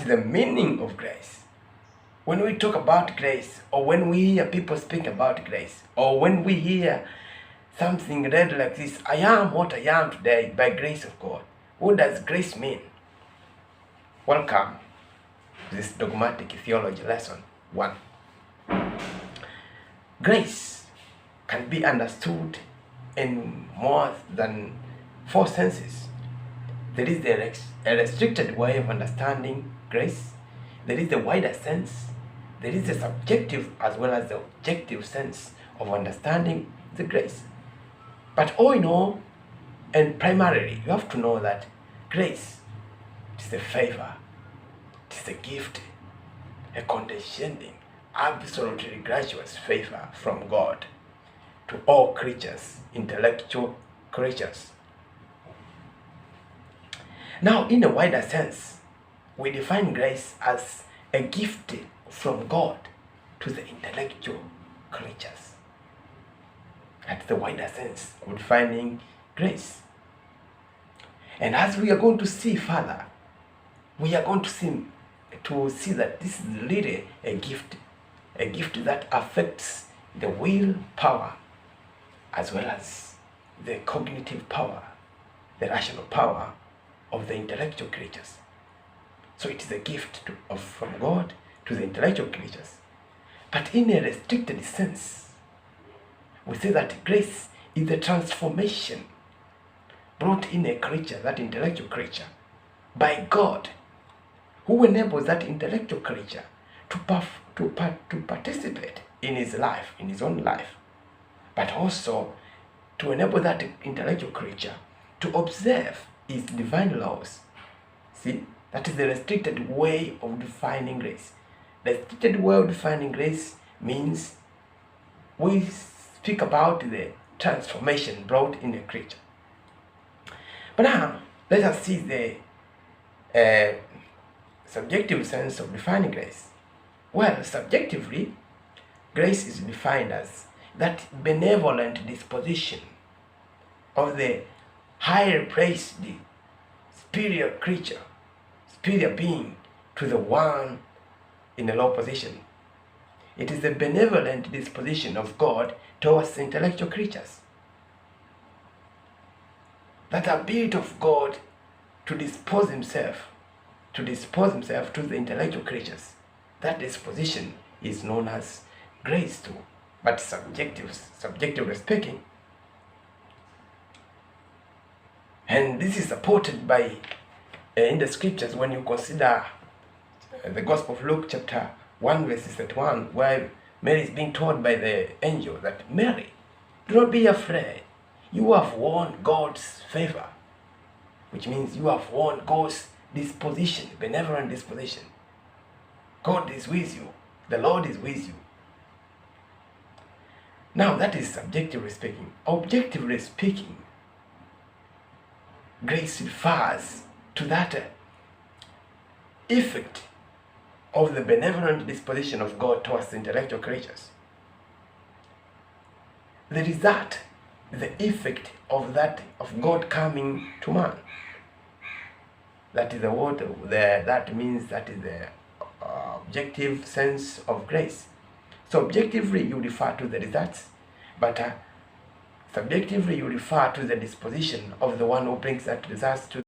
is the meaning of grace? When we talk about grace, or when we hear people speak about grace, or when we hear something read like this, I am what I am today by grace of God. What does grace mean? Welcome to this Dogmatic Theology lesson 1. Grace can be understood in more than 4 senses. There is a restricted way of understanding grace. There is the wider sense. There is the subjective as well as the objective sense of understanding the grace. But all in all, and primarily, you have to know that grace is a favor, it is a gift, a condescending, absolutely gracious favor from God to all creatures, intellectual creatures. Now, in a wider sense, we define grace as a gift from God to the intellectual creatures. That's the wider sense of defining grace. And as we are going to see further, we are going to see that this is really a gift that affects the will power as well as the cognitive power, the rational power of the intellectual creatures. So it is a gift from God to the intellectual creatures. But in a restricted sense, we say that grace is the transformation brought in a creature, that intellectual creature, by God, who enables that intellectual creature to participate in his life, in his own life, but also to enable that intellectual creature to observe his divine laws. See, that is the restricted way of defining grace. The restricted way of defining grace means we speak about the transformation brought in a creature. But now, let us see the subjective sense of defining grace. Well, subjectively, grace is defined as that benevolent disposition of the higher placed superior creature, superior being, to the one in a low position. It is the benevolent disposition of God towards the intellectual creatures. That ability of God to dispose himself to the intellectual creatures. That disposition is known as grace too, but subjectively speaking. And this is supported by in the scriptures when you consider the Gospel of Luke chapter 1 verses 31, where Mary is being told by the angel that, Mary, do not be afraid. You have won God's favor, which means you have won God's disposition, benevolent disposition. God is with you. The Lord is with you. Now that is subjectively speaking. Objectively speaking, grace refers to that effect of the benevolent disposition of God towards the intellectual creatures. There is the effect of God coming to man. That is the word. That means that is the objective sense of grace. So objectively you refer to the results, but subjectively you refer to the disposition of the one who brings that results to